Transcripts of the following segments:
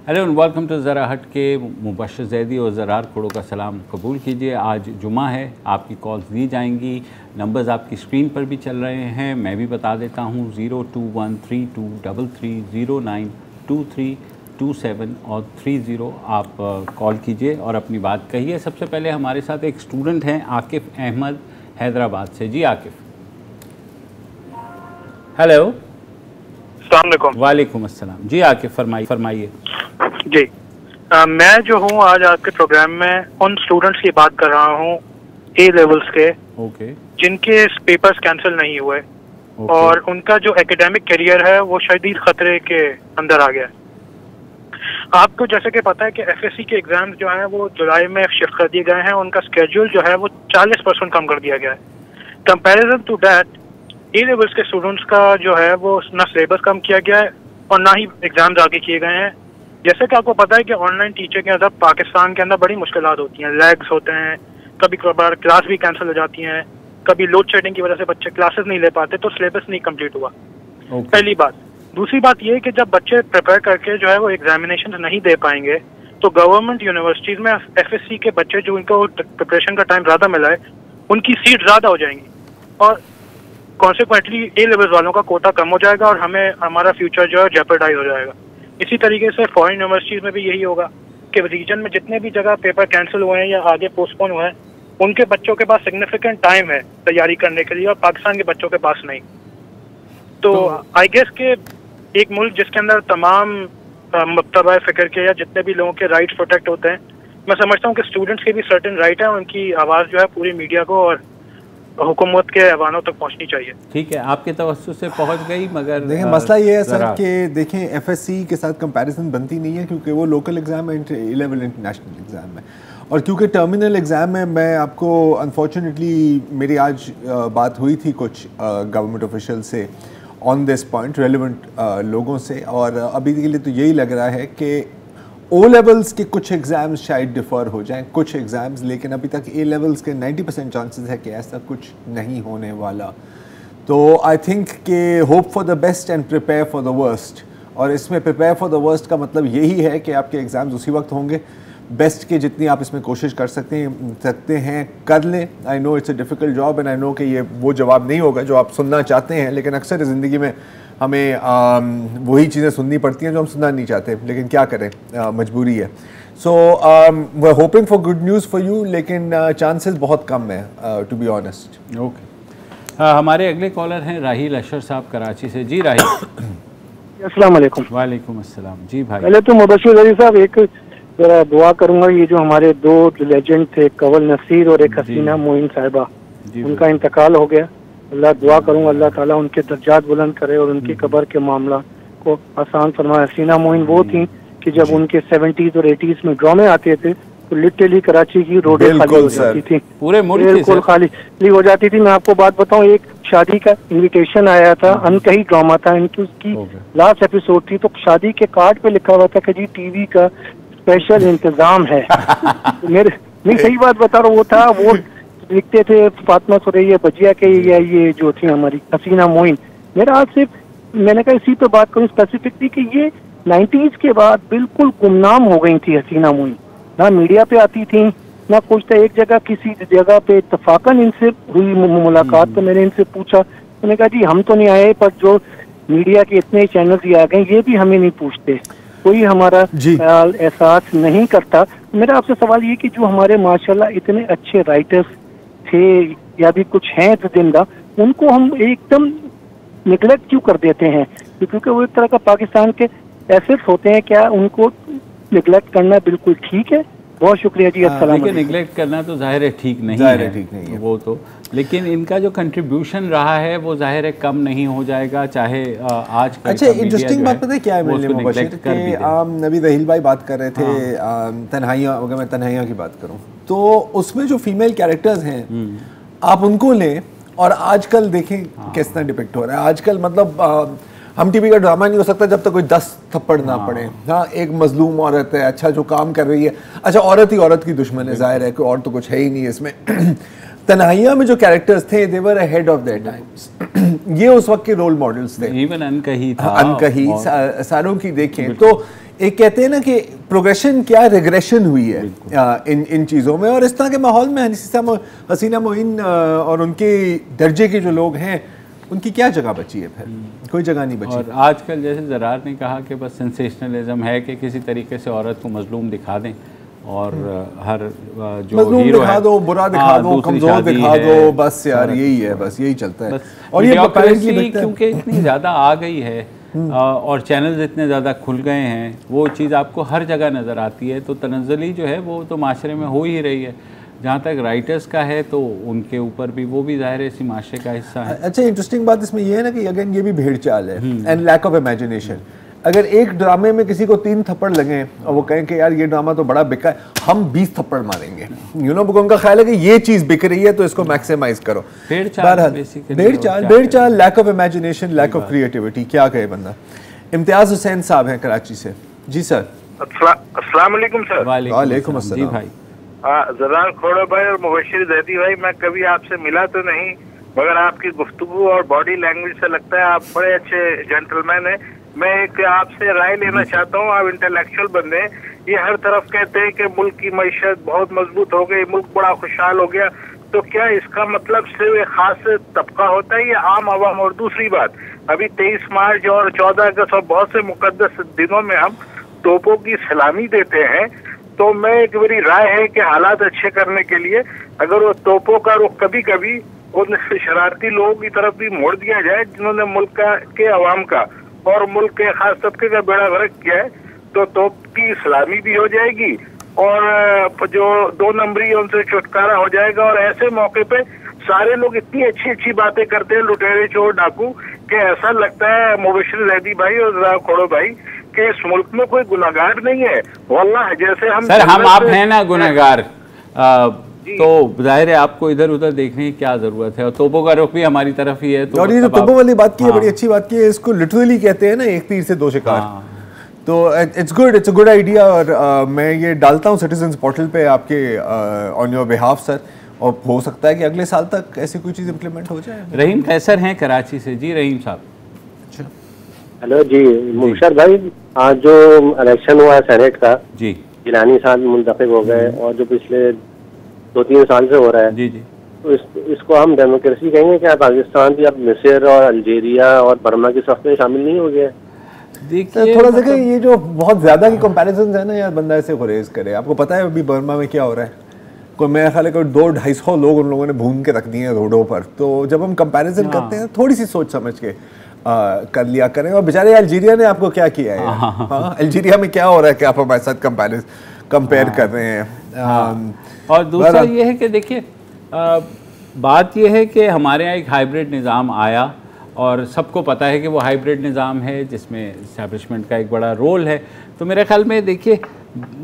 Hello and welcome to ज़रा हट के। मुबशर जैदी और ज़रार खोड़ो का सलाम कबूल कीजिए। आज जुमा है, आपकी कॉल्स दी जाएंगी। नंबर्स आपकी स्क्रीन पर भी चल रहे हैं, मैं भी बता देता हूँ 021323392327 और 30 आप कॉल कीजिए और अपनी बात कहिए। सबसे पहले हमारे साथ एक स्टूडेंट हैं आकिफ़ अहमद हैदराबाद से। जी आकिफ़। हेलो। वालेकुम अस्सलाम। जी आकिफ़ फरमाइए। जी मैं जो हूँ आज आपके प्रोग्राम में उन स्टूडेंट्स की बात कर रहा हूँ ए लेवल्स के, जिनके पेपर्स कैंसिल नहीं हुए और उनका जो एकेडमिक करियर है वो शदीद खतरे के अंदर आ गया है। आपको जैसे कि पता है कि एफएससी के एग्जाम्स जो हैं वो जुलाई में शिफ्ट कर दिए गए हैं। उनका स्केड्यूल जो है वो 40% कम कर दिया गया है। Comparison to that A levels के स्टूडेंट्स का जो है वो ना सिलेबस कम किया गया है और ना ही एग्जाम्स आगे किए गए हैं। जैसे कि आपको पता है कि ऑनलाइन टीचर के अंदर पाकिस्तान के अंदर बड़ी मुश्किलात होती हैं, लैग्स होते हैं, कभी कभार क्लास भी कैंसिल हो जाती हैं, कभी लोड शेडिंग की वजह से बच्चे क्लासेस नहीं ले पाते, तो सिलेबस नहीं कंप्लीट हुआ। पहली बात। दूसरी बात ये कि जब बच्चे प्रिपेयर करके जो है वो एग्जामिनेशन नहीं दे पाएंगे तो गवर्नमेंट यूनिवर्सिटीज में एफएससी के बच्चे जो इनको प्रिपरेशन का टाइम ज़्यादा मिला है उनकी सीट ज़्यादा हो जाएंगी और कॉन्सिक्वेंटली ए लेवल वालों का कोटा कम हो जाएगा और हमें हमारा फ्यूचर जो है जेपरडाइज हो जाएगा। इसी तरीके से फॉरेन यूनिवर्सिटीज में भी यही होगा कि रीजन में जितने भी जगह पेपर कैंसिल हुए हैं या आगे पोस्टपोन हुए हैं उनके बच्चों के पास सिग्निफिकेंट टाइम है तैयारी करने के लिए और पाकिस्तान के बच्चों के पास नहीं। तो आई गेस के एक मुल्क जिसके अंदर तमाम मकतबा फ़िक्र के या जितने भी लोगों के राइट्स प्रोटेक्ट होते हैं, मैं समझता हूँ कि स्टूडेंट्स के भी सर्टेन राइट है, उनकी आवाज़ जो है पूरी मीडिया को और हुकूमत के ऐवानों तक पहुंचनी चाहिए। ठीक है, आपके तवज्जो से पहुंच गई, मगर देखिए मसला ये है सर कि देखें एफएससी के साथ कंपैरिजन बनती नहीं है क्योंकि वो लोकल एग्ज़ाम है, ए लेवल इंटरनेशनल एग्ज़ाम है। और क्योंकि टर्मिनल एग्ज़ाम में मैं आपको अनफॉर्चुनेटली मेरी आज बात हुई थी कुछ गवर्नमेंट ऑफिशियल से ऑन दिस पॉइंट रेलिवेंट लोगों से, और अभी के लिए तो यही लग रहा है कि ओ लेवल्स के कुछ एग्ज़ाम्स शायद डिफ़र हो जाएं, कुछ एग्ज़ाम्स, लेकिन अभी तक ए लेवल्स के 90% चांसेस है कि ऐसा कुछ नहीं होने वाला। तो आई थिंक कि hope for the best and prepare for the worst, और इसमें प्रिपेयर फॉर द वर्स्ट का मतलब यही है कि आपके एग्ज़ाम्स उसी वक्त होंगे। बेस्ट के जितनी आप इसमें कोशिश कर सकते हैं कर लें। I know it's a difficult job and I know कि ये वो जवाब नहीं होगा जो आप सुनना चाहते हैं, लेकिन अक्सर ज़िंदगी में हमें वही चीज़ें सुननी पड़ती हैं जो हम सुनना नहीं चाहते, लेकिन क्या करें, मजबूरी है। So we are hoping for good news for you, लेकिन चांसेस बहुत कम है टू बी ऑनेस्ट। ओके, हमारे अगले कॉलर हैं राहिल अशर साहब कराची से। जी राहिल। अस्सलाम वालेकुम। वालेकुम अस्सलाम। जी भाई। पहले तो मुबशिर अली साहब एक जरा दुआ करूंगा, ये जो हमारे दो लेजेंड थे कवल नसीर और एक हसीना मोइन साहिबा, उनका इंतकाल हो गया। अल्लाह दुआ करूंगा अल्लाह ताला उनके दर्जात बुलंद करे और उनकी कब्र के मामला को आसान फरमाए। हसीना मोइन वो थी कि जब उनके 70s और 80s में ड्रामे आते थे तो लिटरली कराची की रोडें खाली हो जाती थी, पूरे मुल्क बिल्कुल खाली हो जाती थी। मैं आपको बात बताऊं, एक शादी का इनविटेशन आया था, अनकही ड्रामा था इनकी, उसकी लास्ट एपिसोड थी, तो शादी के कार्ड पे लिखा हुआ था कि जी टीवी का स्पेशल इंतजाम है। मेरे नहीं सही बात बता रहा हूँ, वो था, वो लिखते थे फातिमा सुरैया बजिया के या ये जो थी हमारी हसीना मोइन। मेरा आज से मैंने कहा इसी पे बात करूँ स्पेसिफिकली कि ये 90s के बाद बिल्कुल गुमनाम हो गई थी हसीना मोइन, ना मीडिया पे आती थी ना कुछ था। एक जगह किसी जगह पे इत्तफाकन इनसे हुई मुलाकात, तो मैंने इनसे पूछा, मैंने कहा जी हम तो नहीं आए पर जो मीडिया के इतने चैनल्स ये आ गए ये भी हमें नहीं पूछते, कोई हमारा ख्याल एहसास नहीं करता। मेरा आपसे सवाल ये कि जो हमारे माशाल्लाह इतने अच्छे राइटर्स थे या भी कुछ हैं जिंदा, उनको हम एकदम निगलेक्ट क्यों कर देते हैं? क्योंकि वो एक तरह का पाकिस्तान के एसेट्स होते हैं, क्या उनको निगलेक्ट करना बिल्कुल ठीक है? बहुत शुक्रिया जी। अस्सलाम वालेकुम। निगलेक्ट करना तो जाहिर है ठीक नहीं है वो तो, लेकिन इनका जो कंट्रीब्यूशन रहा है वो जाहिर है कम नहीं हो जाएगा, चाहे आज। अच्छा, इंटरेस्टिंग बात पता है क्या है मेरे मुबशिर के, नबी रहील भाई बात कर रहे थे तन्हाइयाँ, अगर मैं तन्हाइयाँ की बात करूँ तो उसमें जो फीमेल कैरेक्टर्स हैं आप उनको लें और आजकल देखें किस तरह डिपिक्ट हो रहा है। आजकल मतलब हम टीवी का ड्रामा नहीं हो सकता जब तक कोई 10 थप्पड़ ना पड़े। हाँ, एक मजलूम औरत है, अच्छा जो काम कर रही है, अच्छा औरत ही औरत की दुश्मन है, जाहिर है, कोई और तो कुछ है ही नहीं इसमें। तन्हाइयाँ में जो कैरेक्टर्स थे दे वर अहेड ऑफ देयर टाइम्स। ये उस वक्त के रोल मॉडल्स थे। इवन अनकही था, अनकही सारों की देखें तो एक कहते हैं ना कि प्रोग्रेशन क्या रिग्रेशन हुई है इन चीज़ों में, और इस तरह के माहौल में हसीना मोइन और उनके दर्जे के जो लोग हैं उनकी क्या जगह बची है? फिर कोई जगह नहीं बची। और आजकल जैसे ज़रार ने कहा कि बस सेंसेशनलिज्म है कि किसी तरीके से औरत को मजलूम दिखा दें और हर जो हीरो दिखा दो, बुरा दिखा दो, कमजोर दिखा दो, बस यार यही है, बस यही चलता है। और ये क्योंकि इतनी ज़्यादा आ गई है और चैनल्स इतने ज़्यादा खुल गए हैं, वो चीज़ आपको हर जगह नज़र आती है, तो तनज़्ज़ुली जो है वो तो माशरे में हो ही रही है। जहाँ तक राइटर्स का है तो उनके ऊपर भी वो भी ज़ाहिर है इसी माशरे का हिस्सा है। अच्छा, इंटरेस्टिंग बात इसमें ये है ना कि अगेन ये भी भेड़ चाल है एंड लैक ऑफ इमेजिनेशन। अगर एक ड्रामे में किसी को 3 थप्पड़ लगे और वो कहें कि यार ये ड्रामा तो बड़ा बिका है, हम 20 थप्पड़ मारेंगे, उनका ख्याल है कि ये चीज़ बिक रही है तो इसको मैक्सिमाइज करो। भेड़ चाल, lack of imagination, lack of creativity, क्या कहे बंदा। इम्तियाज़ हुसैन साहब हैं कराची से। जी सर। अस्सलाम वालेकुम सर। वालेकुम अस्सलाम। जी भाई। ज़रार खोड़ा भाई और मुबश्शिर ज़ैदी भाई, मैं कभी आपसे मिला तो नहीं, मगर आपकी गुफ्तगू और बॉडी लैंग्वेज से लगता है आप बड़े अच्छे जेंटलमैन हैं। मैं एक आपसे राय लेना चाहता हूँ, आप इंटेलेक्चुअल बंदे हैं। ये हर तरफ कहते हैं कि मुल्क की मईशत बहुत मजबूत हो गई, मुल्क बड़ा खुशहाल हो गया, तो क्या इसका मतलब सिर्फ एक खास तबका होता है या आम आवाम? और दूसरी बात, अभी 23 मार्च और 14 अगस्त और बहुत से मुकद्दस दिनों में हम तोपों की सलामी देते हैं, तो मैं एक मेरी राय है कि हालात अच्छे करने के लिए अगर वो तोपों का रुख कभी कभी उन शरारती लोगों की तरफ भी मोड़ दिया जाए जिन्होंने मुल्क के अवाम का और मुल्क के खास तबके का बेड़ा गर्क किया है, तो तोप की सलामी भी हो जाएगी और जो 2 नंबरी उनसे छुटकारा हो जाएगा। और ऐसे मौके पे सारे लोग इतनी अच्छी अच्छी बातें करते हैं, लुटेरे चोर डाकू, कि ऐसा लगता है मुबश्शिर ज़ैदी भाई और ज़रार खोड़ो भाई कि इस मुल्क में कोई गुनाहगार नहीं है। वल्लाह जैसे हम सर हम आप हैं ना गुनाहगार, तो जाहिर है आपको इधर उधर देखने की क्या जरूरत है, और तोपों का रुख भी हमारी तरफ ही है। तो और ये जो तोपों वाली बात की है, बड़ी अच्छी बात की है, इसको लिटरली कहते हैं ना एक तीर से 2 शिकार। तो इट्स अ गुड आइडिया, और मैं ये डालता हूँ सिटीजन्स पोर्टल पे आपके ऑन योर बिहाफ सर, और हो सकता है कि अगले साल तक ऐसी कोई चीज़ इम्प्लीमेंट हो जाए। रहीम कैसर हैं कराची से। जी रहीम साहब। हेलो जी मुबशर भाई, आज जो इलेक्शन हुआ है सेनेट का, जी जिलानी साहब मुंतखब हो गए और जो पिछले 2-3 साल से हो रहा है, जी जी, तो इसको हम डेमोक्रेसी कहेंगे क्या? पाकिस्तान भी अब मिस्र और अल्जीरिया और बर्मा की सफ में शामिल नहीं हो गया? देखिए थोड़ा सा ये जो बहुत ज्यादा की कंपैरिजन है ना यार, बंदा ऐसे गुरेज करे। आपको पता है अभी बर्मा में क्या हो रहा है? कोई मेरा ख्याल है कोई 200-250 लोग उन लोगों ने भून के रख दिए हैं रोडों पर। तो जब हम कंपैरिजन करते हैं थोड़ी सी सोच समझ के कर लिया करें। और बेचारे अल्जीरिया ने आपको क्या किया है? हाँ, अल्जीरिया में क्या हो रहा है कि आप हमारे साथ कंपेयर कर रहे हैं? और दूसरा ये है कि देखिए बात ये है कि हमारे यहाँ एक हाइब्रिड निज़ाम आया और सबको पता है कि वो हाइब्रिड निज़ाम है जिसमें इस्टेब्लिशमेंट का एक बड़ा रोल है। तो मेरे ख्याल में देखिए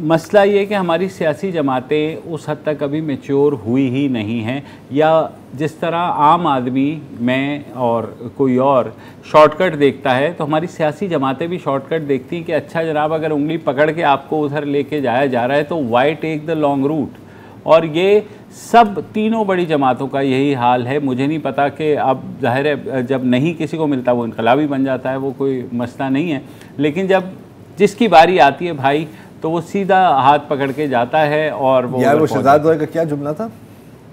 मसला ये है कि हमारी सियासी जमातें उस हद तक अभी मैच्योर हुई ही नहीं हैं, या जिस तरह आम आदमी मैं और कोई और शॉर्टकट देखता है, तो हमारी सियासी जमातें भी शॉर्टकट देखती हैं कि अच्छा जनाब अगर उंगली पकड़ के आपको उधर लेके जाया जा रहा है तो why take the long route. और ये सब तीनों बड़ी जमातों का यही हाल है। मुझे नहीं पता कि अब जाहिर है जब नहीं किसी को मिलता वो इनकलाबी बन जाता है, वो कोई मसला नहीं है, लेकिन जब जिसकी बारी आती है भाई तो वो सीधा हाथ पकड़ के जाता है। और वो यार वो शहजाद जोए का क्या जुमला था?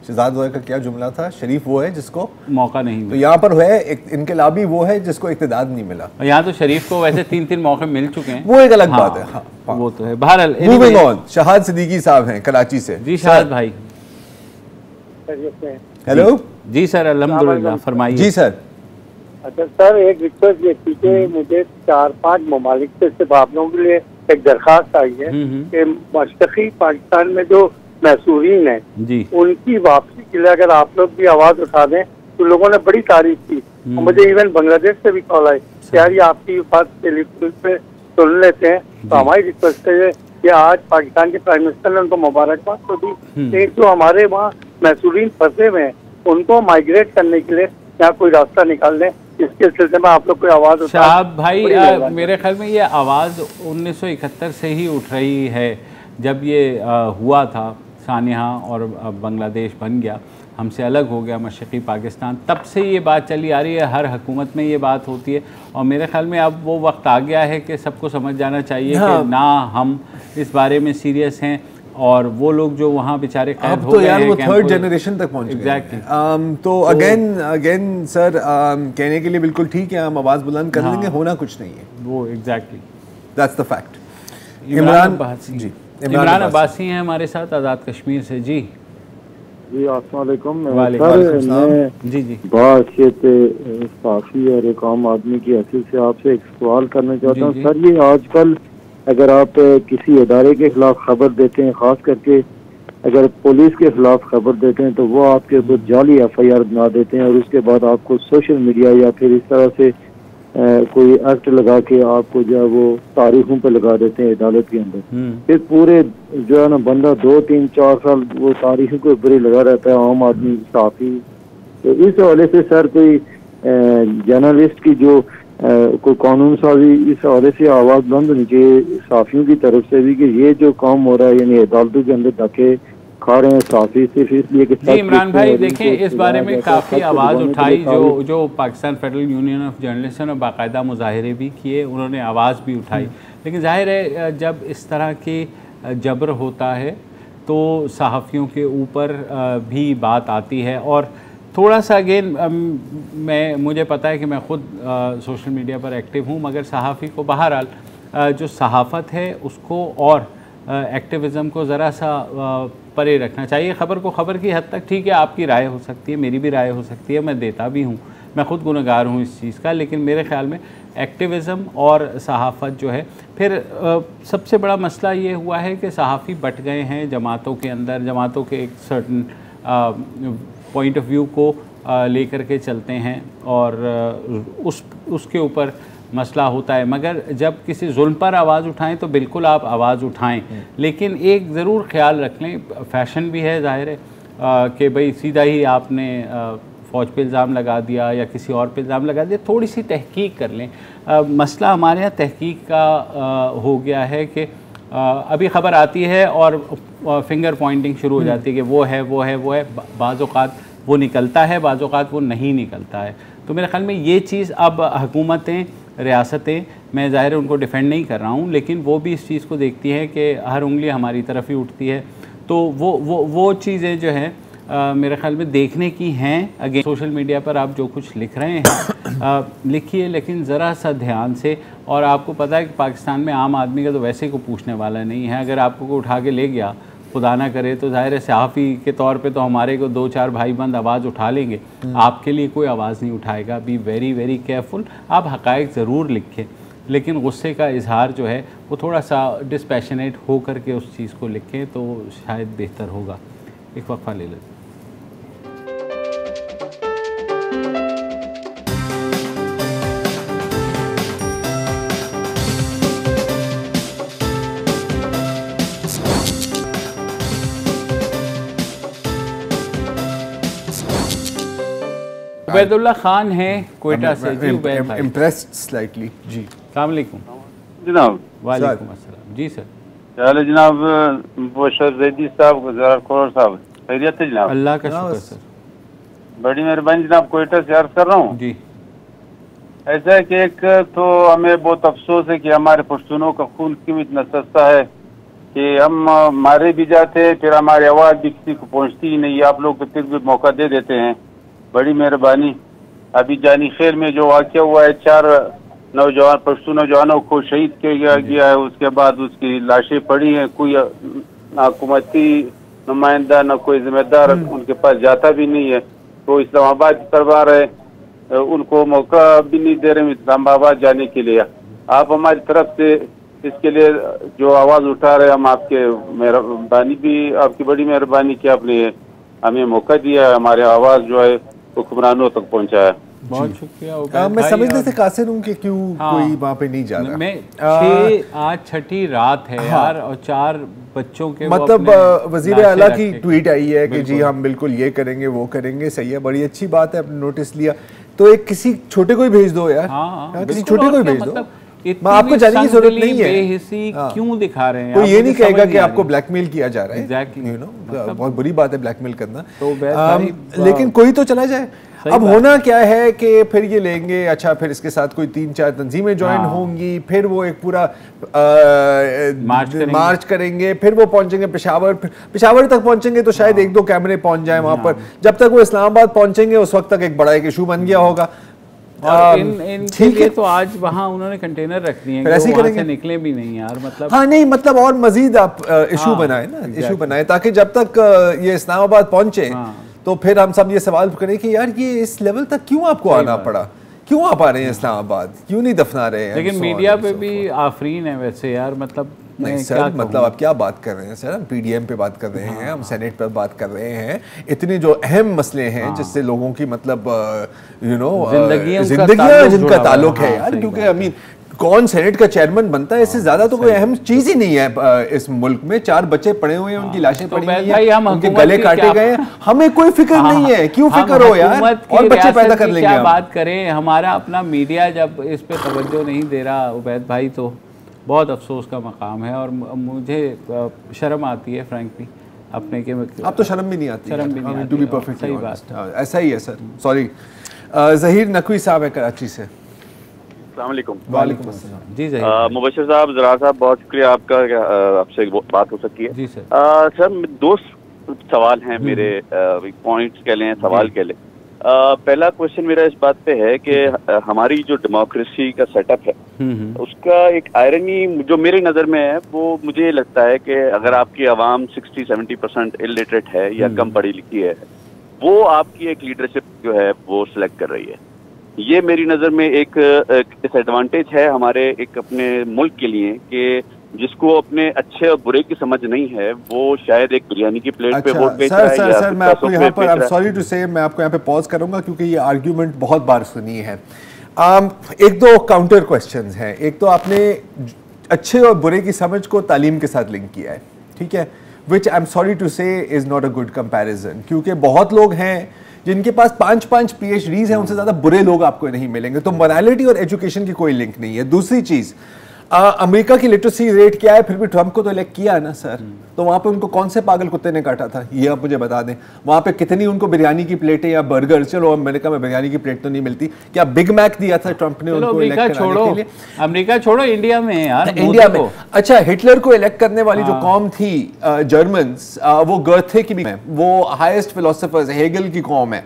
शहजाद जोए का क्या जुमला था? शरीफ वो है जिसको मौका नहीं मिला। तो यहाँ पर है इनकलाबी वो है जिसको इक़्तिदार नहीं मिला। यहाँ तो शरीफ को वैसे 3-3 मौके मिल चुके हैं, वो एक अलग बात है। हाँ, वो तो है। बहरहाल मूविंग ऑन, शहाद सिद्दीकी साहब हैं कराची से। जी शहाद भाई। हेलो जी सर, अल्हम्दुलिल्लाह, फरमाइए। जी सर। अच्छा सर, एक रिक्वेस्ट ये थी कि मुझे 4-5 ममालिक से सिर्फ आप लोगों के लिए एक दरखास्त आई है कि मशरक़ी पाकिस्तान में जो मैसूरीन है उनकी वापसी के लिए अगर आप लोग भी आवाज़ उठा दें। तो लोगों ने बड़ी तारीफ की, मुझे इवन बांग्लादेश से भी कॉल आई कि यार ये आपकी बात टेलीफोन पे सुन लेते हैं। तो हमारी रिक्वेस्ट है कि आज पाकिस्तान के प्राइम मिनिस्टर ने उनको मुबारकबाद तो दी, जो हमारे वहाँ मैसूरीन फंसे हुए हैं उनको माइग्रेट करने के लिए यहाँ कोई रास्ता निकाल दें। इसके सिलसिले में आप लोग कोई आवाज़ उठा। साहब भाई मेरे ख्याल में ये आवाज़ 1971 से ही उठ रही है, जब ये हुआ था सानिया और बांग्लादेश बन गया। हमसे अलग हो गया मशरक़ी पाकिस्तान, तब से ये बात चली आ रही है, हर हुकूमत में ये बात होती है। और मेरे ख्याल में अब वो वक्त आ गया है कि सबको समझ जाना चाहिए कि ना हम इस बारे में सीरियस हैं, और वो लोग जो वहाँ बेचारे कैद हो गए हैं, वो थर्ड जनरेशन तक पहुँच गए। एग्जैक्टली। तो अगेन सर कहने के लिए बिल्कुल ठीक है, हम आवाज़ बुलंद कर लेंगे, होना कुछ नहीं है वो। Exactly, that's the fact. Imran Abbasi हैं हमारे साथ आज़ाद कश्मीर से। जी अस्सलाम वालेकुम। जी बातचीत काफ़ी और एक आम आदमी की हैसियत से आपसे एक सवाल करना चाहता हूँ सर। ये आजकल अगर आप किसी इदारे के खिलाफ खबर देते हैं, खास करके अगर पुलिस के खिलाफ खबर देते हैं, तो वो आपके ऊपर जाली FIR बना देते हैं और उसके बाद आपको सोशल मीडिया या फिर इस तरह से कोई एक्ट लगा के आपको जो है वो तारीखों पे लगा देते हैं अदालत के अंदर। फिर पूरे जो है ना बंदा 2, 3, 4 साल वो तारीखों के ऊपर ही लगा रहता है, आम आदमी साफी। तो इस हवाले से सर कोई जर्नलिस्ट की जो कोई कानून साजी इस हवाले से आवाज़ बुलंद होनी चाहिए साफियों की तरफ से भी कि ये जो काम हो रहा है, यानी अदालतों के अंदर धक्के खा रहे हैं साफी सिर्फ इसलिए कि जी इमरान भाई देखें, इस बारे में काफ़ी आवाज़ उठाई, जो Pakistan federal union of journalist ने बाकायदा मुजाहरे भी किए, उन्होंने आवाज़ भी उठाई। लेकिन जाहिर है जब इस तरह के जबर होता है तो सहाफ़ियों के ऊपर भी बात आती है। और थोड़ा सा अगेन मुझे पता है कि मैं ख़ुद सोशल मीडिया पर एक्टिव हूँ, मगर सहाफ़ी को बहरहाल जो सहाफ़त है उसको और एक्टिविज़म को ज़रा सा परे रखना चाहिए। ख़बर को ख़बर की हद तक ठीक है, आपकी राय हो सकती है, मेरी भी राय हो सकती है, मैं देता भी हूँ, मैं ख़ुद गुनहगार हूँ इस चीज़ का। लेकिन मेरे ख़्याल में एक्टिविज़म और सहाफ़त जो है, फिर सबसे बड़ा मसला ये हुआ है कि सहाफ़ी बट गए हैं जमातों के अंदर, जमातों के एक सर्टन पॉइंट ऑफ व्यू को लेकर के चलते हैं और उसके ऊपर मसला होता है। मगर जब किसी जुल्म पर आवाज़ उठाएं तो बिल्कुल आप आवाज़ उठाएं, लेकिन एक ज़रूर ख्याल रख लें, फ़ैशन भी है ज़ाहिर है कि भाई सीधा ही आपने फ़ौज पे इल्ज़ाम लगा दिया या किसी और पे इल्ज़ाम लगा दिया, थोड़ी सी तहकीक कर लें। मसला हमारे यहाँ तहकीक का हो गया है कि अभी ख़बर आती है और फिंगर पॉइंटिंग शुरू हो जाती है कि वो है वो है वो है, बाज़ औक़ात वो निकलता है, बाज़ औक़ात वो नहीं निकलता है। तो मेरे ख़्याल में ये चीज़ अब हुकूमतें, रियासतें, मैं ज़ाहिर उनको डिफेंड नहीं कर रहा हूँ, लेकिन वो भी इस चीज़ को देखती हैं कि हर उंगली हमारी तरफ ही उठती है। तो वो चीज़ें जो हैं मेरे ख़्याल में देखने की हैं। अगेन सोशल मीडिया पर आप जो कुछ लिख रहे हैं लिखिए, लेकिन ज़रा सा ध्यान से। और आपको पता है कि पाकिस्तान में आम आदमी का तो वैसे को पूछने वाला नहीं है। अगर आपको कोई उठा के ले गया, खुदा ना करे, तो ज़ाहिर है सहाफ़ी के तौर पे तो हमारे को 2-4 भाई बंद आवाज़ उठा लेंगे, आपके लिए कोई आवाज़ नहीं उठाएगा। Be very very careful. आप हक़ाइक़ ज़रूर लिखें, लेकिन गुस्से का इजहार जो है वो थोड़ा सा डिस्पैशनेट हो कर के उस चीज़ को लिखें तो शायद बेहतर होगा। एक वक्फा ले लेते। उबैदुल्लाह खान है कोयटा से। जी उबैद भाई, इम्प्रेस्ड स्लाइटली। जी अस्सलाम वालेकुम जनाब। वालेकुम अस्सलाम। जी सर, क्या हाल है जनाब? मुबशर जैदी साहब, गुज़ार खोर साहब, खैरियत है जनाब? अल्लाह का शुक्र सर, बड़ी मेहरबानी जनाब। कोयटा से अर्ज कर रहा हूँ जी। ऐसा है कि एक तो हमें बहुत अफसोस है कि हमारे पश्तूनों का खून क्यों इतना सस्ता है कि हम मारे भी जाते हैं, फिर हमारी आवाज़ भी किसी को पहुँचती ही नहीं। आप लोग फिर भी मौका दे देते हैं, बड़ी मेहरबानी। अभी जानी खैर में जो वाक़या हुआ है, 4 नौजवान पश्तू नौजवानों को शहीद किया गया है, उसके बाद उसकी लाशें पड़ी हैं, कोई हुकूमती नुमाइंदा न कोई जिम्मेदार उनके पास जाता भी नहीं है। तो इस्लामाबाद करवा रहे, उनको मौका भी नहीं दे रहे इस्लामाबाद जाने के लिए। आप हमारी तरफ से इसके लिए जो आवाज़ उठा रहे, हम आपके मेहरबानी भी, आपकी बड़ी मेहरबानी कि आपने हमें मौका दिया, हमारे आवाज़ जो है हुक्मरानों तक पहुँचाया। बहुत शुक्रिया। मैं समझने से कासिर हूँ कि क्यों कोई वहाँ पे नहीं जा रहा। मैं आज छठी रात है यार, और 4 बच्चों के मतलब वज़ीर आला की ट्वीट आई है कि जी हम बिल्कुल ये करेंगे वो करेंगे। सही है, बड़ी अच्छी बात है, आपने नोटिस लिया। तो एक किसी छोटे को ही भेज दो यार। हाँ, किसी छोटे को ही भेज दो। मैं आपको जाने की जरूरत नहीं है, बेहिसी क्यों दिखा रहे हैं? कोई ये नहीं कहेगा कि आपको ब्लैकमेल किया जा रहा है, एग्जैक्टली, यू नो, बहुत बुरी बात है ब्लैकमेल करना, तो लेकिन कोई तो चला जाए। अब होना क्या है कि फिर ये लेंगे, अच्छा फिर इसके साथ कोई 3-4 तंजीमें ज्वाइन होंगी, फिर वो एक पूरा मार्च करेंगे, फिर वो पहुंचेंगे पेशावर, पेशावर तक पहुंचेंगे तो शायद 1-2 कैमरे पहुंच जाएं वहां पर, जब तक वो इस्लामाबाद पहुंचेंगे उस वक्त तक एक बड़ा एक इशू बन गया होगा। और इनके लिए तो आज वहाँ उन्होंने कंटेनर रख दिए हैं, वहाँ से निकले भी नहीं यार, मतलब हाँ नहीं, मतलब और मजीद आप इशू बनाए ना, इशू बनाए ताकि जब तक ये इस्लामाबाद पहुंचे तो फिर हम सब ये सवाल करें कि यार ये इस लेवल तक क्यों आपको आना पड़ा, क्यों आप आ रहे हैं इस्लामाबाद, क्यों नहीं दफना रहे हैं? लेकिन मीडिया पे भी आफरीन है वैसे यार, मतलब नहीं सर, मतलब आप क्या बात कर रहे हैं सर? हम पीडीएम पे बात कर रहे हैं, हम सेनेट पर बात कर रहे हैं, इतने जो अहम मसले हैं जिससे लोगों की मतलब यू नो जिंदगियां जिनका ताल्लुक है यार, क्योंकि आई मीन कौन सेनेट का चेयरमैन बनता है, इससे ज्यादा तो कोई अहम चीज ही नहीं है इस मुल्क में। 4 बच्चे पड़े हुए हैं, उनकी लाशें पड़ी हुई हैं, उनके गले काटे गए हैं, हमें कोई फिक्र नहीं है, क्यों फिक्र हो यार, और बच्चे पैदा कर लेंगे। क्या बात करें, हमारा अपना मीडिया जब इस पे तवज्जो नहीं दे रहा उबैद भाई, तो बहुत अफसोस का मकाम है। और मुझे शर्म आती है फ्रैंकली अपने के, अब तो शर्म भी नहीं आती, शर्म भी नहीं आती, टू बी परफेक्टली ऑनेस्ट, ऐसा ही है सर। सॉरी, ज़हीर नकवी साहब है कराची से। वालेकुम अस्सलाम जी जहीर। मुबशिर साहब, ज़रा साहब, बहुत शुक्रिया आपका, आपसे बात हो सकती है। जी सर। सर 2 सवाल हैं मेरे, पॉइंट्स कह लें, सवाल कह लें। पहला क्वेश्चन मेरा इस बात पे है कि हमारी जो डेमोक्रेसी का सेटअप है उसका एक आयरनी जो मेरी नज़र में है, वो मुझे लगता है कि अगर आपकी आवाम 60-70% इलिटरेट है या कम पढ़ी लिखी है, वो आपकी एक लीडरशिप जो है वो सिलेक्ट कर रही है। ये मेरी नज़र में एक डिसएडवांटेज है हमारे एक अपने मुल्क के लिए कि जिसको अपने अच्छे और बुरे की समझ नहीं है, वो शायद एक बिरयानी की प्लेट पे वोट बेच रहा है। सर मैं आपको यहाँ पर, आई एम सॉरी टू से, मैं आपको यहाँ पे पॉज करूंगा क्योंकि ये आर्ग्यूमेंट बहुत बार सुनी है। 1-2 काउंटर क्वेश्चंस हैं। एक तो आपने अच्छे और बुरे की समझ को तालीम के साथ लिंक किया है, ठीक है, विच आई एम सॉरी टू से is not a good comparison, क्योंकि बहुत लोग हैं जिनके पास 5-5 PhDs हैं, उनसे ज्यादा बुरे लोग आपको नहीं मिलेंगे। तो मोरालिटी और एजुकेशन की कोई लिंक नहीं है। दूसरी चीज, अमेरिका की लिटरेसी रेट क्या है, फिर भी ट्रंप को तो इलेक्ट किया है ना सर, तो वहाँ पे उनको कौन से पागल कुत्ते ने काटा था, ये आप मुझे बता दें। वहाँ पे कितनी उनको बिरयानी की प्लेटें या बर्गर, चलो अमेरिका में बिरयानी की प्लेट तो नहीं मिलती, क्या बिग मैक दिया था ट्रंप ने उनको इलेक्ट कराने के लिए? अमेरिका छोड़ो, इंडिया में यार, इंडिया में अच्छा, हिटलर को इलेक्ट करने वाली जो कौम थी जर्मन्स, वो गर्थे की भी है, वो हाईएस्ट फिलोसोफर्स हेगल की कौम है,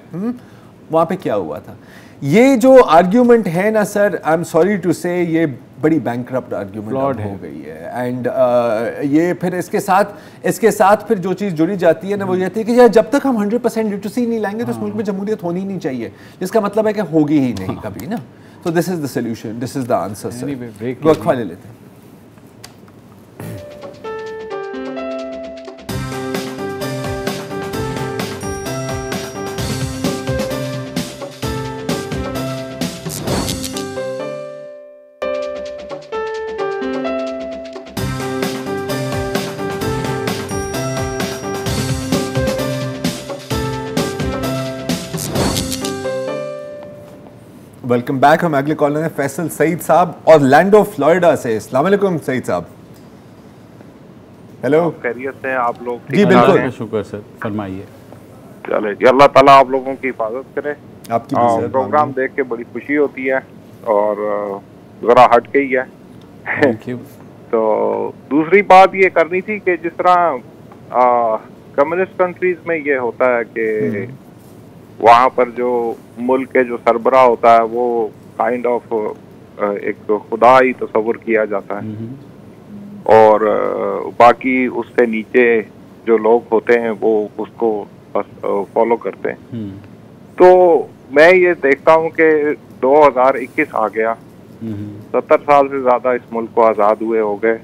वहाँ पे क्या हुआ था? ये जो आर्ग्यूमेंट है ना sir, I am sorry to say, ये बड़ी बैंकरप्ट आर्ग्यूमेंट हो गई है। एंड ये फिर इसके साथ फिर जो चीज़ जुड़ी जाती है ना, वो ये थी कि यार जब तक हम 100% लिटरेसी नहीं लाएंगे तो इस मुल्क में जमहूरियत होनी नहीं चाहिए, जिसका मतलब है कि होगी ही नहीं कभी ना। तो this is the solution, this is the answer sir. वक्फा ले लेते हैं। Welcome back. हम अगले कॉलर हैं फैसल सईद साहब ऑरलैंडो फ्लोरिडा से। अस्सलाम वालेकुम सईद साहब। हेलो, खैरियत से आप लोग? जी बिल्कुल, शुक्र सर, फरमाइए। चले जी, अल्लाह ताला आप लोगों की हिफाजत करे। आपकी भी। प्रोग्राम देख के बड़ी खुशी होती है और जरा हट के ही है। Thank you. तो दूसरी बात ये करनी थी कि जिस तरह कम्युनिस्ट कंट्रीज में ये होता है कि वहाँ पर जो मुल्क के जो सरबराह होता है वो काइंड ऑफ एक खुदा ही तस्वुर किया जाता है और बाकी उससे नीचे जो लोग होते हैं वो उसको फॉलो करते हैं। तो मैं ये देखता हूँ कि 2021 आ गया, 70 साल से ज्यादा इस मुल्क को आज़ाद हुए हो गए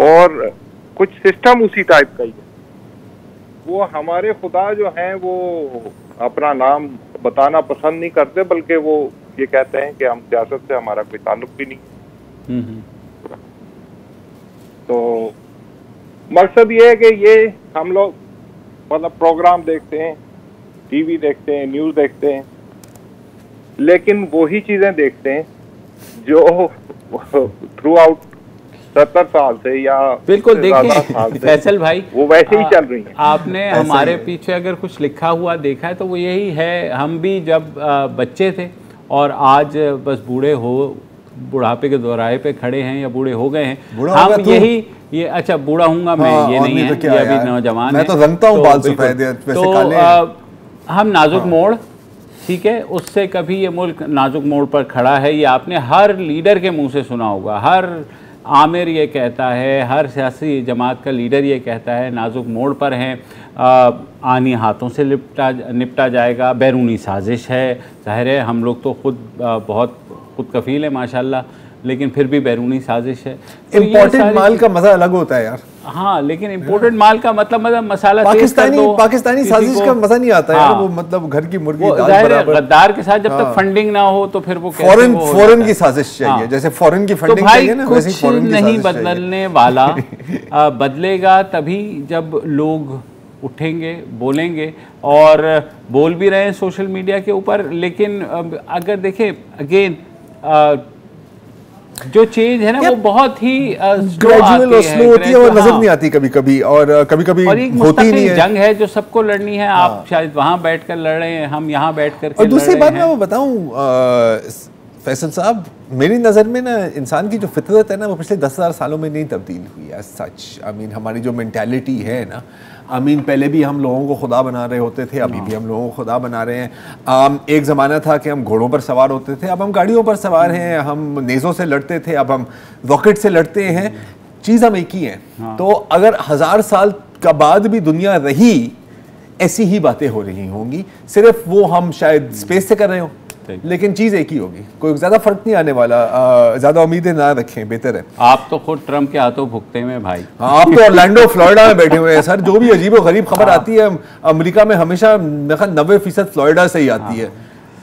और कुछ सिस्टम उसी टाइप का ही है। वो हमारे खुदा जो हैं वो अपना नाम बताना पसंद नहीं करते, बल्कि वो ये कहते हैं कि हम सियासत से हमारा कोई ताल्लुक भी नहीं। तो मकसद ये है कि ये हम लोग मतलब प्रोग्राम देखते हैं, टीवी देखते हैं, न्यूज़ देखते हैं, लेकिन वही चीज़ें देखते हैं जो थ्रू आउट 70 साल से या बिल्कुल देखिए फैसल भाई वो वैसे ही चल रही है। आपने हमारे पीछे अगर कुछ लिखा हुआ देखा है तो वो यही है, हम भी जब बच्चे थे और आज बस बूढ़े हो बुढ़ापे के दोराहे पे खड़े हैं या बूढ़े हो गए हैं, हम यही ये अच्छा बूढ़ा हूँगा मैं, ये नहीं है, ये अभी नौजवान मैं तो रंगता हूँ बाल सफेद वैसे काले हैं। हम नाजुक मोड़, ठीक है, उससे कभी ये मुल्क नाजुक मोड़ पर खड़ा है। ये आपने हर लीडर के मुंह से सुना होगा, हर आमिर ये कहता है, हर सियासी जमात का लीडर ये कहता है नाजुक मोड़ पर हैं, आनी हाथों से निपटा जाएगा, बैरूनी साजिश है। जाहिर है हम लोग तो खुद बहुत खुद कफील है माशाल्लाह, लेकिन फिर भी बैरूनी साजिश है। तो इम्पोर्टेड माल का मजा अलग होता है यार। हाँ, लेकिन इम्पोर्टेड माल का मतलब मसाला पाकिस्तानी साजिश का मजा नहीं आता यार। वो मतलब घर की मुर्गी दाल बराबर। गद्दार के साथ जब तक फंडिंग ना हो तो फिर वो फॉरेन की साजिश चाहिए, जैसे फॉरेन की फंडिंग चाहिए ना, वैसे ही फॉरेन की साजिश नहीं बदलने वाला बदलेगा तभी जब लोग उठेंगे, बोलेंगे, और बोल भी रहे हैं सोशल मीडिया के ऊपर। लेकिन अगर देखें अगेन जो चेंज है ना वो बहुत ही ग्रेजुअल और स्लो होती है और नजर नहीं आती कभी कभी, और कभी कभी होती नहीं है। जंग है जो सबको लड़नी है, आप शायद वहां बैठकर लड़ रहे हैं, हम यहाँ बैठकर और दूसरी बात मैं वो बताऊं फैसल साहब, मेरी नज़र में ना इंसान की जो फितरत है ना वो पिछले 10,000 सालों में नहीं तब्दील हुई है सच। आई मीन हमारी जो मेंटालिटी है ना, आई मीन पहले भी हम लोगों को खुदा बना रहे होते थे, अभी भी हम लोगों को खुदा बना रहे हैं। एक ज़माना था कि हम घोड़ों पर सवार होते थे, अब हम गाड़ियों पर सवार हैं, हम नेज़ों से लड़ते थे, अब हम रॉकेट से लड़ते हैं। चीज़ हम एक ही हैं। तो अगर 1000 साल का बाद भी दुनिया रही, ऐसी ही बातें हो रही होंगी, सिर्फ वो हम शायद स्पेस से कर रहे हो, लेकिन चीज़ एक ही होगी, कोई ज़्यादा फर्क नहीं आने वाला। ज़्यादा उम्मीदें ना रखें, बेहतर है। आप तो खुद ट्रम्प के हाथों भुगते हैं भाई। हाँ, आप तो ऑरलैंडो फ्लोरिडा में बैठे हुए हैं सर। जो भी अजीब और गरीब खबर आती है अमेरिका में हमेशा 90% फ्लोरिडा से ही आती है,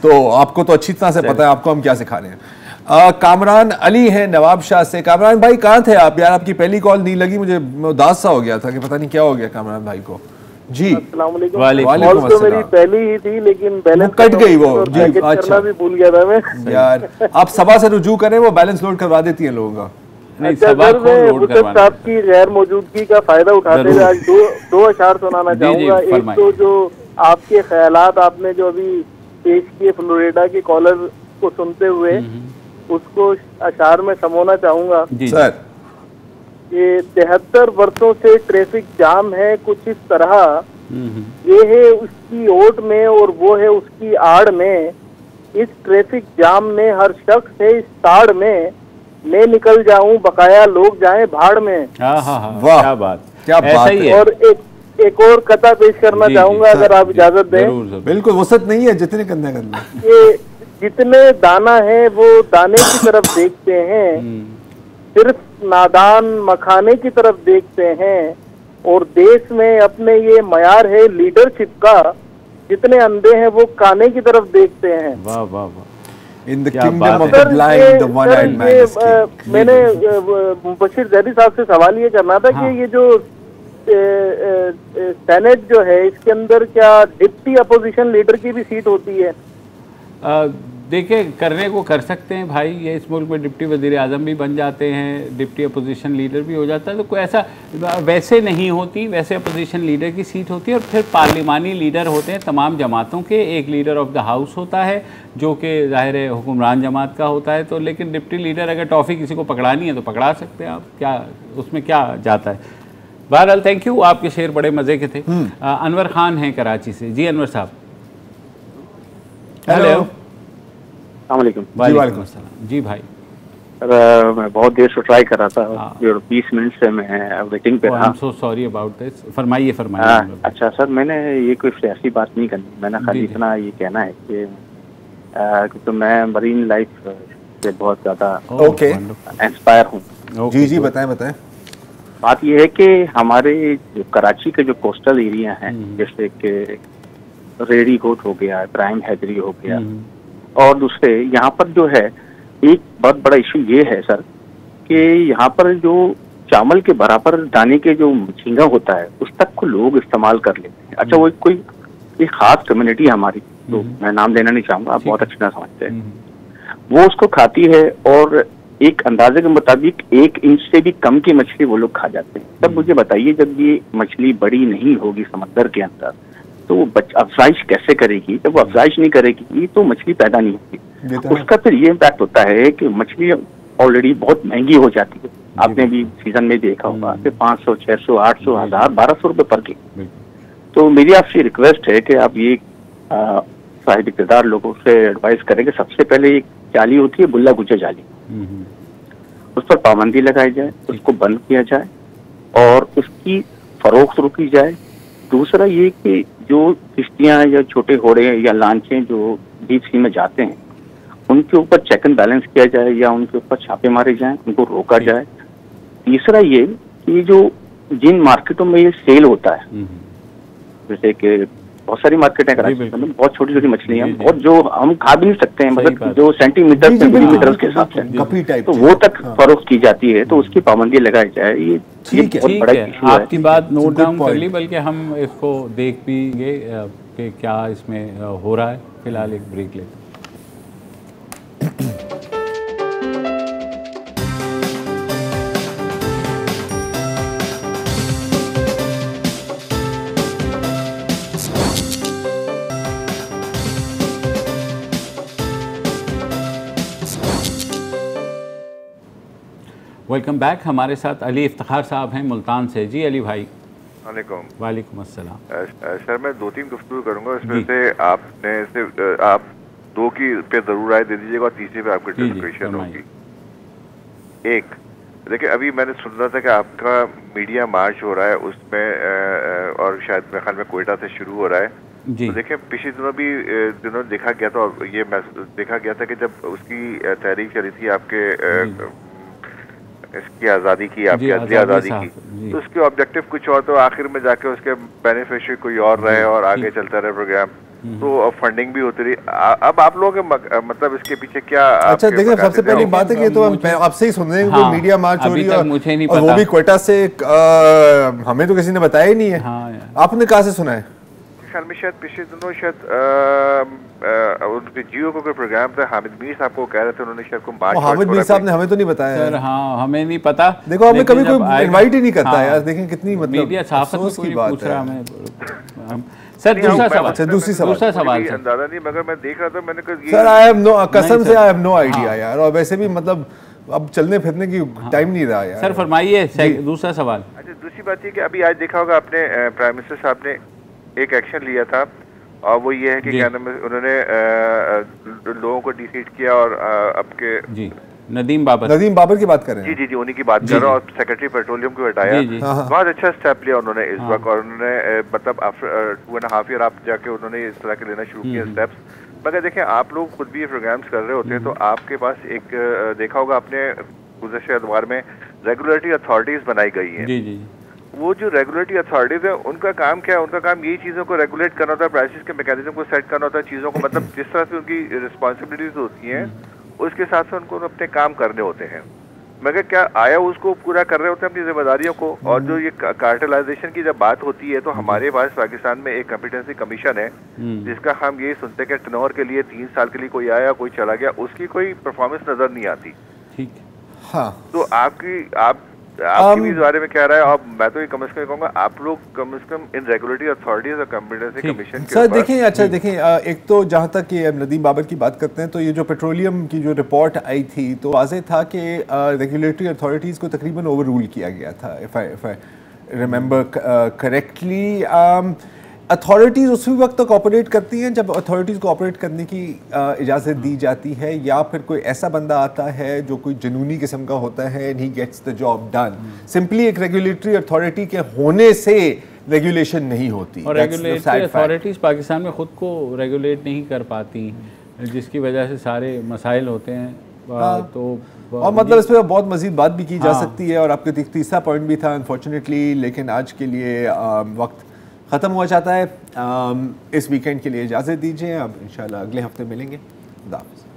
तो आपको तो अच्छी तरह से पता है आपको हम क्या सिखा रहे हैं। कामरान अली हैं नवाब शाह से। कामरान भाई कहाँ थे आप यार? आपकी पहली कॉल नहीं लगी, मुझे उदास सा हो गया था कि पता नहीं क्या हो गया कामरान भाई को। जी वालेकुम तो मेरी पहली ही थी, लेकिन बैलेंस कट गई वो। जी अच्छा, भी भूल गया था मैं यार। आप सभा से रुजू करें, वो बैलेंस लोड करवा देती हैं लोगों का। नहीं, साहब की गैर मौजूदगी का फायदा उठाते हुए आज दो अशार सुनाना चाहूंगा। एक तो जो आपके ख्यालात आपने जो अभी पेश किए फ्लोरिडा के कॉलर को सुनते हुए, उसको अशार में समोना चाहूंगा सर। ये 73 वर्षों से ट्रैफिक जाम है कुछ इस तरह, ये है उसकी ओट में और वो है उसकी आड़ में। इस ट्रैफिक जाम में हर शख्स है इस ताड़ में, मैं निकल जाऊं बकाया लोग जाएं भाड़ में। वाह क्या बात, क्या बात है। और एक और कथा पेश करना चाहूंगा अगर आप इजाजत दें। बिल्कुल, वसत नहीं है, जितने करना कर लो। ये जितने दाना है वो दाने की तरफ देखते हैं, सिर्फ नादान मखाने की तरफ देखते हैं, और देश में अपने ये मयार है लीडरशिप का, जितने अंधे हैं वो काने की तरफ देखते हैं। वाह वाह वाह। In the kingdom of the blind, the one-eyed man is king। मैंने मुबशिर जैदी साहब से सवाल ये करना था कि ये जो सेनेट जो है इसके अंदर क्या डिप्टी अपोजिशन लीडर की भी सीट होती है? देखिए, करने को कर सकते हैं भाई, ये इस मुल्क में डिप्टी वज़ीर आज़म भी बन जाते हैं, डिप्टी अपोजिशन लीडर भी हो जाता है, तो कोई ऐसा वैसे नहीं होती। वैसे अपोजिशन लीडर की सीट होती है और फिर पार्लिमानी लीडर होते हैं तमाम जमातों के। एक लीडर ऑफ द हाउस होता है जो कि ज़ाहिर है हुक्मरान जमात का होता है। तो लेकिन डिप्टी लीडर अगर टॉफ़ी किसी को पकड़ानी है तो पकड़ा सकते हैं आप, क्या उसमें क्या जाता है। बहरहाल थैंक यू, आपके शेर बड़े मज़े के थे। अनवर खान हैं कराची से। जी अनवर साहब। हेलो। वालेकुम अस्सलाम। जी भाई। सर मैं बहुत देर से ट्राई कर रहा था, 20 मिनट से मैं वेटिंग पे था। I'm so sorry about this। फरमाइए फरमाइए। अच्छा सर, मैंने ये कोई सियासी बात नहीं करनी, मैंने खाली इतना ये कहना है कि तो मैं मरीन लाइफ से बहुत ज़्यादा इंस्पायर हूँ। जी बताएं। बात ये है कि हमारे जो कराची के जो कोस्टल एरिया हैं, जैसे कि रेडी कोट हो गया, प्राइम हैदरी हो गया, और दूसरे यहाँ पर जो है एक बहुत बड़ा इशू ये है सर कि यहाँ पर जो चावल के बराबर दाने के जो झींगा होता है उस तक को लोग इस्तेमाल कर लेते हैं। अच्छा, वो कोई एक खास कम्युनिटी हमारी, तो मैं नाम लेना नहीं चाहूँगा, आप बहुत अच्छी तरह समझते हैं, वो उसको खाती है और एक अंदाजे के मुताबिक 1 इंच से भी कम की मछली वो लोग खा जाते हैं। तब मुझे बताइए, जब ये मछली बड़ी नहीं होगी समंदर के अंदर तो वो अफजाइश कैसे करेगी? जब वो अफजाइश नहीं करेगी तो मछली पैदा नहीं होगी। उसका फिर ये इम्पैक्ट होता है कि मछली ऑलरेडी बहुत महंगी हो जाती है। आपने भी सीजन में देखा होगा कि 500, 600, 800, 1000, 1200 रुपए पर के। तो मेरी आपसे रिक्वेस्ट है कि आप ये साहिब इक़्तिदार लोगों से एडवाइस करें कि सबसे पहले एक जाली होती है बुल्ला गुज्जा जाली, उस पर पाबंदी लगाई जाए, उसको बंद किया जाए और उसकी फरोख्त रोकी जाए। दूसरा ये कि जो किश्तियां या छोटे घोड़े या लांचें जो डीप सी में जाते हैं उनके ऊपर चेक एंड बैलेंस किया जाए या उनके ऊपर छापे मारे जाएं, उनको रोका जाए। तीसरा ये कि जो जिन मार्केटों में ये सेल होता है, जैसे कि बहुत सारी मार्केटें कराची में बहुत छोटी छोटी मछलियां, बहुत जो हम खा भी नहीं सकते हैं, मतलब जो सेंटीमीटर मिलीमीटर के हिसाब से, तो वो तक फरोख्त की जाती है, तो उसकी पाबंदी लगाई जाए। ये बहुत बड़ा इशू है। आपकी बात नोट डाउन कर ली, बल्कि हम इसको देख भी कि क्या इसमें हो रहा है। फिलहाल एक ब्रेक लेते हैं। Welcome back. हमारे साथ अली इफ्तिखार साहब हैं मुल्तान से। जी अली भाई। वालेकुम अस्सलाम। सर मैं 2-3 गुफ्तगू करूँगा, उसमें से आपने सिर्फ आप 2 की पे जरूर राय दे दीजिएगा और तीसरे पे आपकी डिस्कशन होगी। एक देखिए, अभी मैंने सुन रहा था कि आपका मीडिया मार्च हो रहा है उसमें, और शायद मेरे ख्याल में कोयटा से शुरू हो रहा है। तो देखिए पिछले दिनों देखा गया था, और ये देखा गया था कि जब उसकी तहरीक चली थी आपके इसकी आज़ादी की, आपकी अदली आज़ादी की, तो उसके ऑब्जेक्टिव कुछ और, तो आखिर में जाके उसके बेनिफिशियरी कोई और रहे और आगे चलता रहे प्रोग्राम, तो फंडिंग भी होती रही। अब आप लोग मतलब इसके पीछे क्या? अच्छा देखिए, सबसे पहली बात है कि तो हम आपसे ही सुन रहे हैं, मीडिया मार्च हो रही है मुझे नहीं पता, और वो भी कोयटा से। हमें तो किसी ने बताया ही नहीं है। आपने कहाँ से सुना है? ख्याल में शायद पिछले दिनों शायद उनके जियो को कोई प्रोग्राम था, हामिद मीर साहब को कह रहे थे, उन्होंने शायद को मार्च। हामिद मीर साहब ने हमें तो नहीं बताया सर। हाँ, हमें नहीं पता। देखो हमें कभी कोई इनवाइट ही नहीं करता यार। देखें कितनी मतलब मीडिया साफत की बात पूछ रहा हमें। सर दूसरा सवाल। अच्छा दूसरा सवाल अंदाजा नहीं, मगर मैं देख रहा था, मैंने कहा सर आई हैव नो, कसम से आई हैव नो आइडिया यार। और वैसे भी मतलब अब चलने फिरने की टाइम नहीं रहा यार। सर फरमाइए दूसरा सवाल। अच्छा दूसरी बात ये कि अभी आज देखा होगा आपने, प्राइम मिनिस्टर साहब ने एक एक्शन लिया था, और वो ये है कि क्या नाम है, उन्होंने लोगों को डिसीट किया और आपके नदीम बाबर की बात कर रहे हैं। जी उन्हीं की बात कर रहा हूँ। और सेक्रेटरी पेट्रोलियम को हटाया, बहुत अच्छा स्टेप लिया उन्होंने इस वक्त, और उन्होंने मतलब आफ्टर 2.5 ईयर आप जाके उन्होंने इस तरह के लेना शुरू किया स्टेप्स। मगर देखें, आप लोग खुद भी ये प्रोग्राम्स कर रहे होते हैं, तो आपके पास एक देखा होगा आपने गुज़श्ता अदवार में रेगुलेटरी अथॉरिटीज बनाई गई है। वो जो रेगुलेटरी अथॉरिटीज है उनका काम क्या है? उनका काम यही चीज़ों को रेगुलेट करना होता है, प्राइसेस के मैकेनिज्म को सेट करना होता है, चीज़ों को मतलब जिस तरह से उनकी रिस्पॉन्सिबिलिटीज होती हैं उसके साथ साथ उनको अपने काम करने होते हैं। मगर क्या आया उसको पूरा कर रहे होते हैं अपनी जिम्मेदारियों को? और जो ये कार्टेलाइजेशन की जब बात होती है, तो हमारे पास पाकिस्तान में एक कॉम्पिटेंसी कमीशन है जिसका हम यही सुनते हैं कि टर्नओवर के लिए 3 साल के लिए कोई आया कोई चला गया, उसकी कोई परफॉर्मेंस नजर नहीं आती। ठीक। हाँ, तो आपकी भी इस बारे में क्या रहा है? अब मैं तो ये कम से कम कहूँगा, आप लोग कम से कम इन रेगुलेटरी अथॉरिटीज और कॉम्पिटेंसी कमीशन सर देखें। अच्छा देखें, एक तो जहाँ तक ये नदीम बाबर की बात करते हैं, तो ये जो पेट्रोलियम की जो रिपोर्ट आई थी, तो वाज़ेह था कि रेगुलेटरी अथॉरिटीज़ को तकरीबन ओवर रूल किया गया था, if I remember correctly. Authorities उसी वक्त तक ऑपरेट करती हैं जब अथॉरिटीज़ को ऑपरेट करने की इजाज़त दी जाती है, या फिर कोई ऐसा बंदा आता है जो कोई जुनूनी किस्म का होता है and he gets the job done. Simply एक रेगुलेटरी अथॉरिटी के होने से रेगुलेशन नहीं होती, और रेगुलेटरी अथॉरिटीज़ पाकिस्तान में ख़ुद को रेगुलेट नहीं कर पाती, जिसकी वजह से सारे मसाइल होते हैं। तो और मतलब इस पर बहुत मज़ीद बात भी की जा सकती है, और आपका तीसरा पॉइंट भी था अनफॉर्चुनेटली, लेकिन आज के लिए वक्त ख़त्म हुआ चाहता है। इस वीकेंड के लिए इजाज़त दीजिए, अब इंशाल्लाह अगले हफ्ते मिलेंगे। खुदा हाफ़िज़।